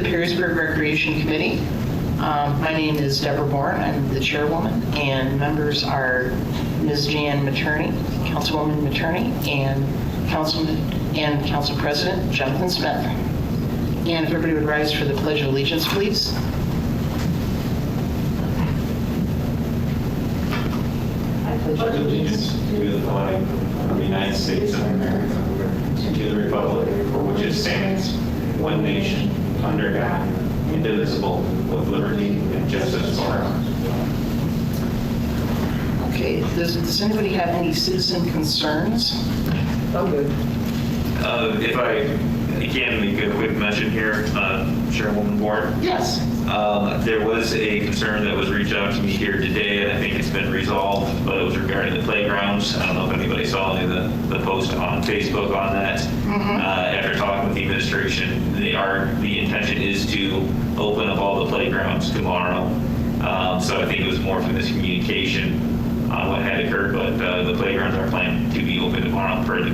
Perrysburg Recreation Committee. My name is Deborah Bourne. I'm the chairwoman, and members are Ms. Jan Materney, Councilwoman Materney, and Council President Jonathan Smith. And if everybody would rise for the Pledge of Allegiance, please. I pledge Allegiance to the flag of the United States of America, and to the republic for which it stands, one nation, under God, indivisible, with liberty and justice for all. Okay, does anybody have any citizen concerns? I'm good. If I can make a quick mention here, Chairwoman Bourne. Yes. There was a concern that was reached out to me here today, and I think it's been resolved, but it was regarding the playgrounds. I don't know if anybody saw any of the post on Facebook on that. After talking with the administration, the intention is to open up all the playgrounds tomorrow. So I think it was more from this communication on what had occurred, but the playgrounds are planned to be open tomorrow per the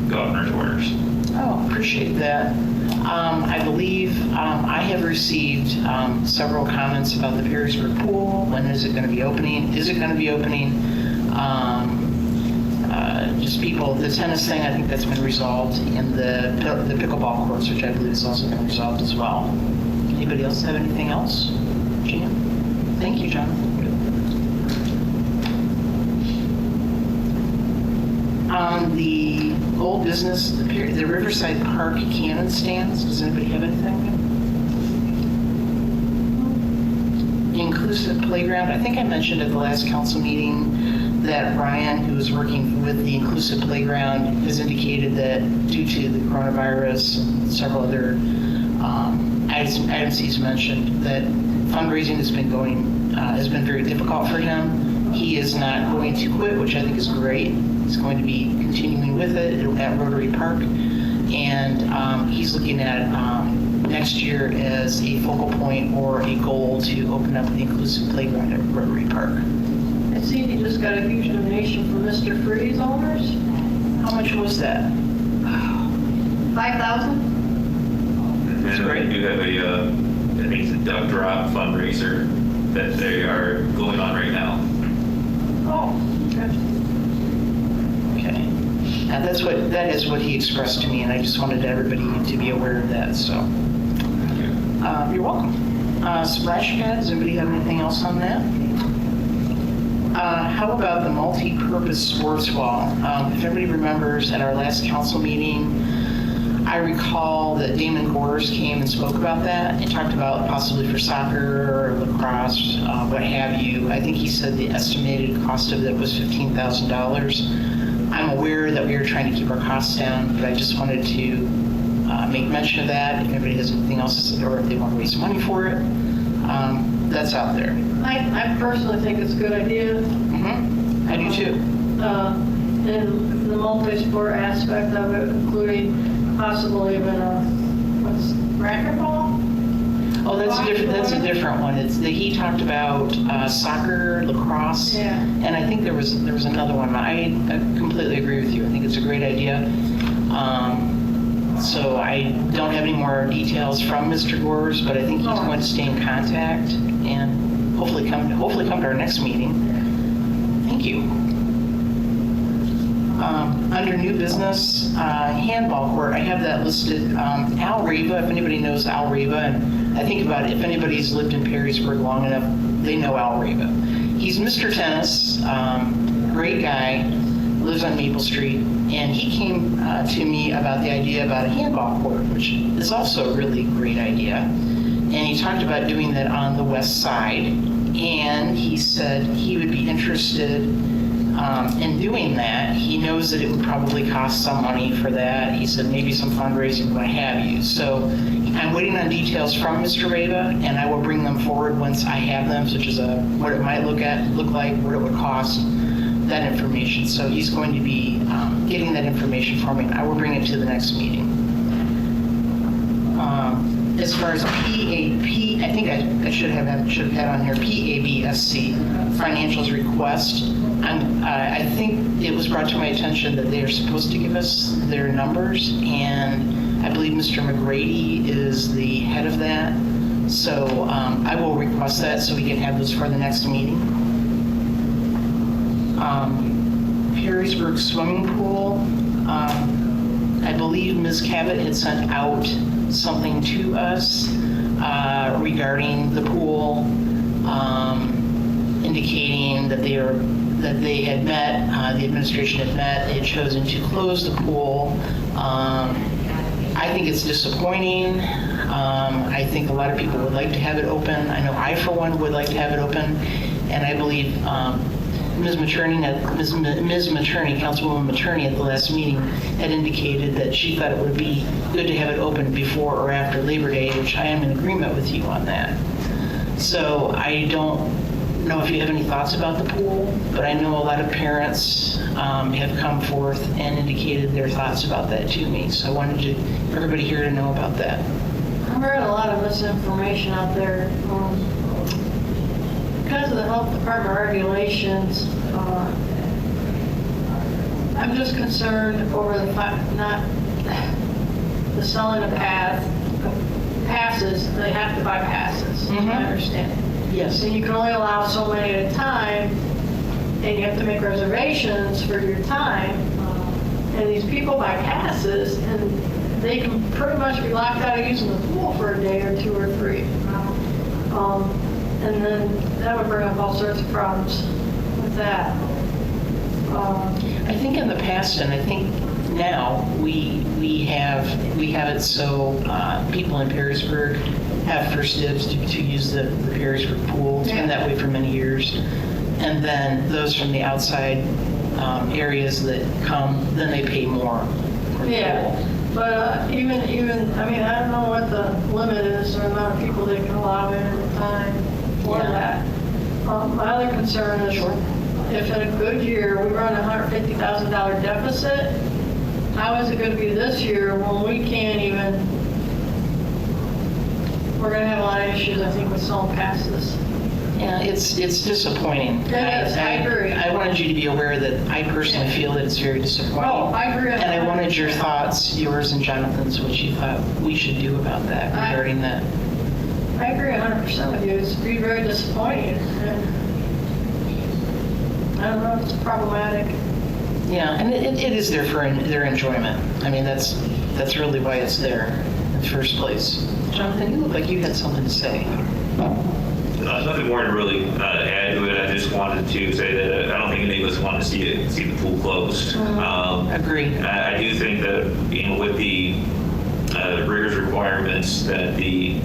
governor's orders. Oh, appreciate that. I believe I have received several comments about the Perrysburg pool. When is it going to be opening? Is it going to be opening? Just people, the tennis thing, I think that's been resolved in the pickleball courts, which I believe has also been resolved as well. Anybody else have anything else? Jan? Thank you, John. On the old business, the Riverside Park cannon stands, does anybody have anything? Inclusive playground, I think I mentioned at the last council meeting that Ryan, who is working with the inclusive playground, has indicated that due to the coronavirus and several other items he's mentioned, that fundraising has been very difficult for him. He is not going to quit, which I think is great. He's going to be continuing with it at Rotary Park, and he's looking at next year as a focal point or a goal to open up the inclusive playground at Rotary Park. I see you just got a huge donation from Mr. Freeze owners. How much was that? 5,000? That's great. We do have I think it's a Duck Drop fundraiser that they are going on right now. Oh, okay. Okay. Now that is what he expressed to me, and I just wanted everybody to be aware of that. So, you're welcome. Splash pad. Does anybody have anything else on that? How about the multi-purpose sports wall? If everybody remembers, at our last council meeting, I recall that Damon Gores came and spoke about that and talked about possibly for soccer or lacrosse, what have you. I think he said the estimated cost of it was $15,000. I'm aware that we are trying to keep our costs down, but I just wanted to make mention of that. If anybody has anything else, or if they want to raise money for it, that's out there. I personally think it's a good idea. I do too. And the multi-sport aspect of it, including possibly even racquetball? Oh, that's a different one. He talked about soccer, lacrosse, Yeah. and I think there was another one. I completely agree with you. I think it's a great idea. So I don't have any more details from Mr. Gores, but I think he's going to stay in contact and hopefully come to our next meeting. Thank you. Under new business, handball court, I have that listed. Al Reba, if anybody knows Al Reba, and I think about it, if anybody's lived in Perrysburg long enough, they know Al Reba. He's Mr. Tennis, great guy, lives on Maple Street, and he came to me about the idea about a handball court, which is also a really great idea. And he talked about doing that on the west side, and he said he would be interested in doing that. He knows that it would probably cost some money for that. He said maybe some fundraising, what have you. So I'm waiting on details from Mr. Reba, and I will bring them forward once I have them, such as what it might look like, what it would cost, that information. So he's going to be getting that information for me, and I will bring it to the next meeting. As far as PAP, I think I should have had on here PABSC, financials request. I think it was brought to my attention that they are supposed to give us their numbers, and I believe Mr. McGrady is the head of that. So I will request that so we can have this for the next meeting. Perrysburg swimming pool. I believe Ms. Cabot had sent out something to us regarding the pool, indicating that they had met, the administration had met, they had chosen to close the pool. I think it's disappointing. I think a lot of people would like to have it open. I know I, for one, would like to have it open, and I believe Ms. Materney, Councilwoman Materney at the last meeting had indicated that she thought it would be good to have it open before or after Labor Day, which I am in agreement with you on that. So I don't know if you have any thoughts about the pool, but I know a lot of parents have come forth and indicated their thoughts about that to me. So I wanted everybody here to know about that. I've heard a lot of misinformation out there. Because of the health department regulations, I'm just concerned over the fact the selling of passes. They have to buy passes. Mhm. I understand. Yes. So you can only allow so many at a time, and you have to make reservations for your time. And these people buy passes, and they can pretty much be locked out of using the pool for a day or 2 or 3. And then that would bring up all sorts of problems with that. I think in the past, and I think now, we have it so people in Perrysburg have first dibs to use the Perrysburg pool. It's been that way for many years. And then those from the outside areas that come, then they pay more for the Yeah, pool. but even, I mean, I don't know what the limit is or the amount of people they can allow in at a time for Yeah. that. My other concern is if in a good year we run a $150,000 deficit, how is it going to be this year when we can't even, we're going to have a lot of issues, I think, with selling passes. Yeah, it's disappointing. It is, I agree. I wanted you to be aware that I personally feel that it's very disappointing. Oh, I agree. And I wanted your thoughts, yours and Jonathan's, what you thought we should do about that, regarding that. I agree 100% with you. It's be very disappointing. And I don't know if it's problematic. Yeah, and it is there for their enjoyment. I mean, that's really why it's there in the first place. Jonathan, you look like you had something to say. Nothing more to really add to it. I just wanted to say that I don't think any of us want to see the pool closed. Agreed. I do think that with the rigorous requirements that the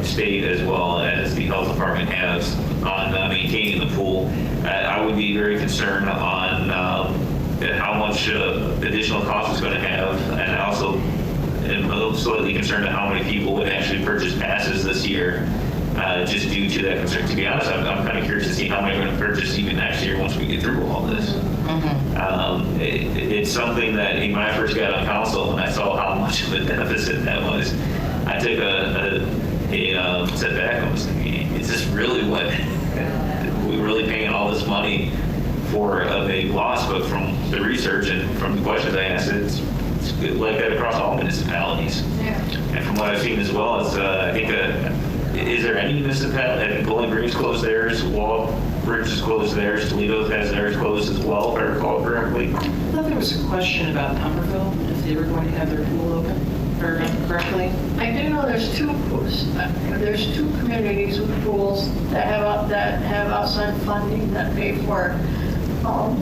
state as well as the health department has on maintaining the pool, I would be very concerned on how much additional cost it's going to have, and I also am a little slightly concerned on how many people would actually purchase passes this year. Just due to that concern. To be honest, I'm kind of curious to see how many are going to purchase even next year once we get through all this. It's something that when I first got on council and I saw how much of a deficit that was, I took a step back and was thinking, is this really what we're really paying all this money for a big loss? But from the research and from the questions I asked, it's like that across all municipalities. Yeah. And from what I've seen as well, is I think is there any municipality? I think Bowling Green's closed theirs, Wallbridge is closed theirs, Toledo has theirs closed as well, if I recall correctly. I thought there was a question about Pumperville, if they were going to have their pool open, if I remember correctly. I do know there's two pools. There's 2 communities with pools that have outside funding that pay for it.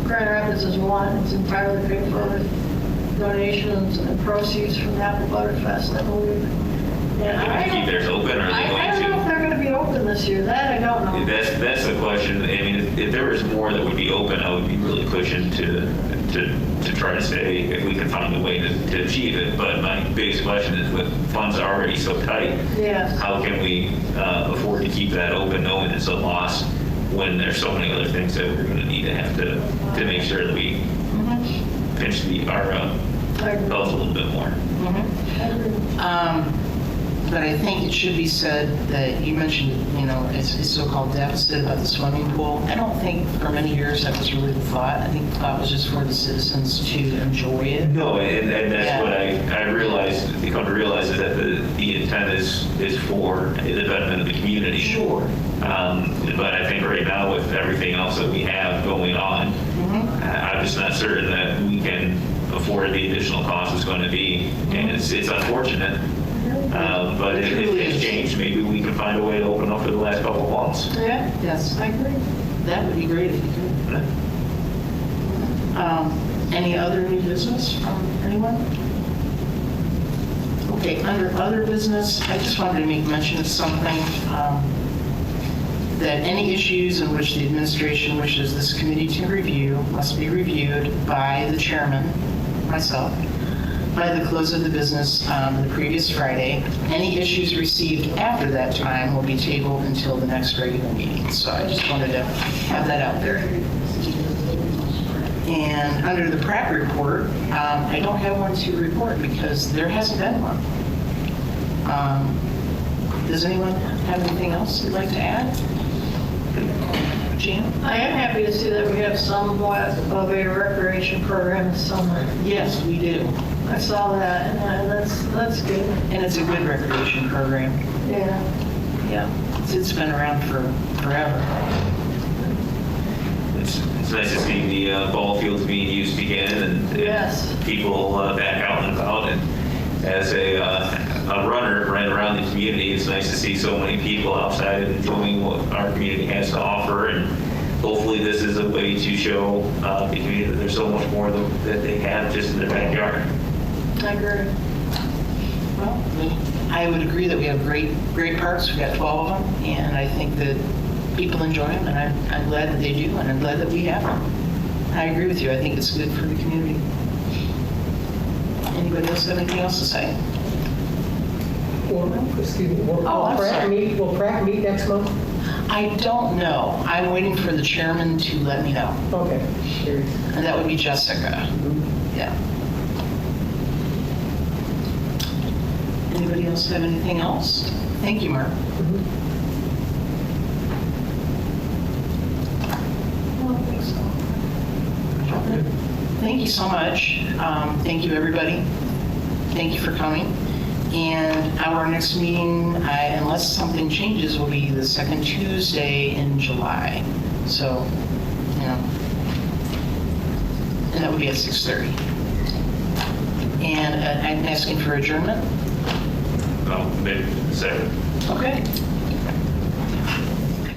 Grand Rapids is one. It's entirely paid for with donations and proceeds from the Apple Butterfest, I believe. And Are they going to keep theirs open, or are they I going don't know if they're going to be open this year. That I don't know. That's the question. I mean, if there was more that would be open, I would be really pushing to try to say if we can find a way to achieve it. But my biggest question is, with funds already so tight, Yes. how can we afford to keep that open knowing it's a loss when there's so many other things that we're going to need to have to make sure that we pinch our belts a little bit more. But I think it should be said that you mentioned, it's so-called deficit about the swimming pool. I don't think for many years that was really the thought. I think the thought was just for the citizens to enjoy it. No, and that's Yeah. what I realized intent is for the betterment of the community. Sure. But I think right now with everything else that we have going on, I'm just not certain that we can afford the additional cost it's going to be. And it's unfortunate, but It if truly it's is. changed, maybe we can find a way to open up for the last couple of months. Yeah, Yes, I agree. that would be great if you could. Any other new business from anyone? Okay, under other business, I just wanted to make mention of something, that any issues in which the administration wishes this committee to review must be reviewed by the chairman, myself, by the close of the business the previous Friday. Any issues received after that time will be tabled until the next regular meeting. So I just wanted to have that out there. And under the Pratt report, I don't have one to report because there hasn't been one. Does anyone have anything else you'd like to add? Jan? I am happy to see that we have somewhat of a recreation program this summer. Yes, we do. I saw that, and that's good. And it's a good recreation program. Yeah. Yeah. It's been around for forever. It's nice to see the ball fields being used again and Yes. people back out and about. And as a runner right around the community, it's nice to see so many people outside enjoying what our community has to offer. And hopefully this is a way to show the community that there's so much more that they have just in their backyard. I agree. Well, I would agree that we have great parks. We've got 12 of them, and I think that people enjoy them, and I'm glad that they do, and I'm glad that we have them. I agree with you. I think it's good for the community. Anybody else have anything else to say? Excuse me, will Oh, I'm will Pratt meet next month? I don't know. I'm waiting for the chairman to let me know, Okay, curious. and that would be Jessica. Yeah. Anybody else have anything else? Thank you, Mark. I don't think so. Thank you so much. Thank you, everybody. Thank you for coming. And our next meeting, unless something changes, will be the second Tuesday in July. So, and that would be at 6:30. And I'm asking for adjournment. Maybe second. Okay.